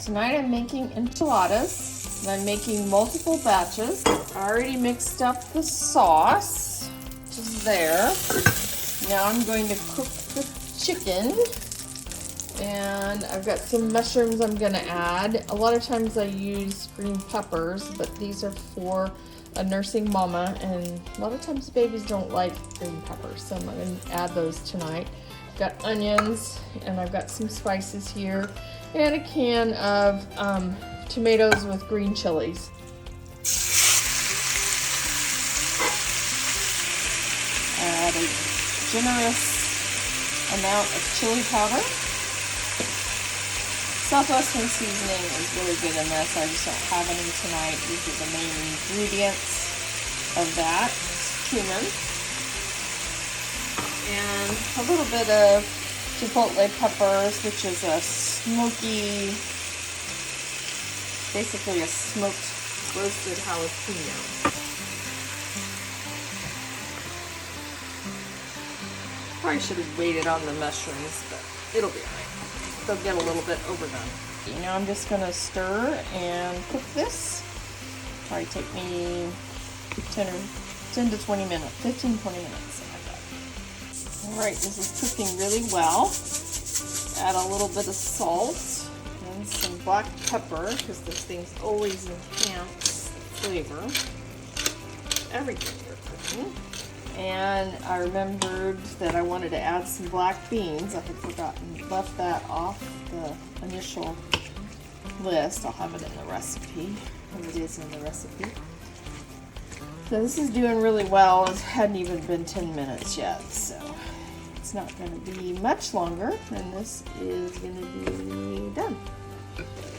Tonight I'm making enchiladas, and I'm making multiple batches. I already mixed up the sauce, which is there. Now I'm going to cook the chicken, and I've got some mushrooms I'm going to add. A lot of times I use green peppers, but these are for a nursing mama, and a lot of times babies don't like green peppers, so I'm going to add those tonight. Got onions, and I've got some spices here, and a can of tomatoes with green chilies. Add a generous amount of chili powder. Southwestern seasoning is really good in this. I just don't have any tonight. These are the main ingredients of that. Cumin. And a little bit of chipotle peppers, which is a smoky, basically a smoked roasted jalapeno. Probably should have waited on the mushrooms, but it'll be alright. They'll get a little bit overdone. Now I'm just going to stir and cook this. Probably take me 10 to 20 minutes, 15, 20 minutes. Alright, this is cooking really well. Add a little bit of salt and some black pepper, because those things always enhance the flavor of everything you're cooking. And I remembered that I wanted to add some black beans. I had forgotten, left that off the initial list. I'll have it in the recipe, and it is in the recipe. So this is doing really well. It hadn't even been 10 minutes yet, so it's not going to be much longer, and this is going to be done.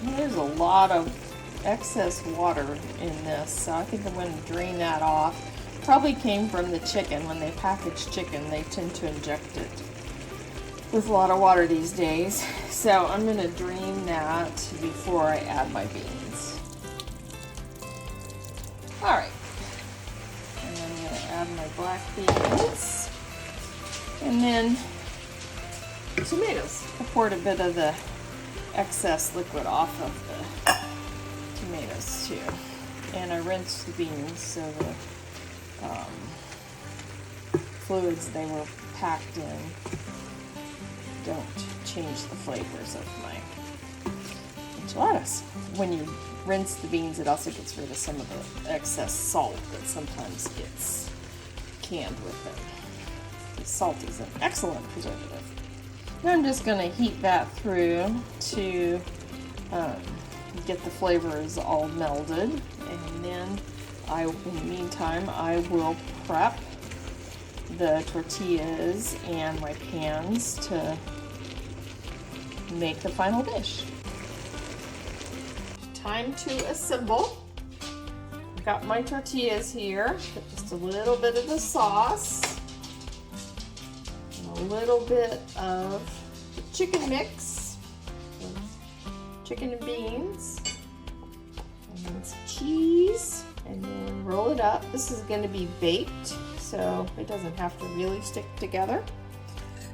And there's a lot of excess water in this, so I think I'm going to drain that off. Probably came from the chicken. When they package chicken, they tend to inject it with a lot of water these days. So I'm going to drain that before I add my beans. Alright. And I'm going to add my black beans. And then tomatoes. I poured a bit of the excess liquid off of the tomatoes too. And I rinsed the beans so the fluids they were packed in don't change the flavors of my enchiladas. When you rinse the beans, it also gets rid of some of the excess salt that sometimes gets canned with them. The salt is an excellent preservative. And I'm just going to heat that through to get the flavors all melded, and then in the meantime, I will prep the tortillas and my pans to make the final dish. Time to assemble. I've got my tortillas here. Put just a little bit of the sauce, and a little bit of the chicken mix, chicken and beans, and then some cheese. And then roll it up. This is going to be baked, so it doesn't have to really stick together.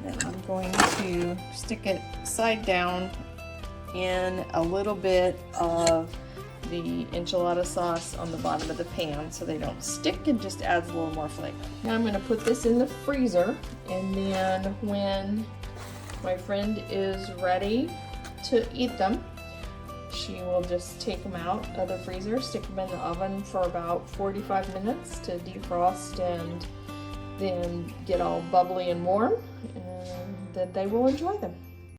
Then I'm going to stick it side down in a little bit of the enchilada sauce on the bottom of the pan so they don't stick, and just adds a little more flavor. Now I'm going to put this in the freezer, and then when my friend is ready to eat them, she will just take them out of the freezer, stick them in the oven for about 45 minutes to defrost and then get all bubbly and warm, and then they will enjoy them.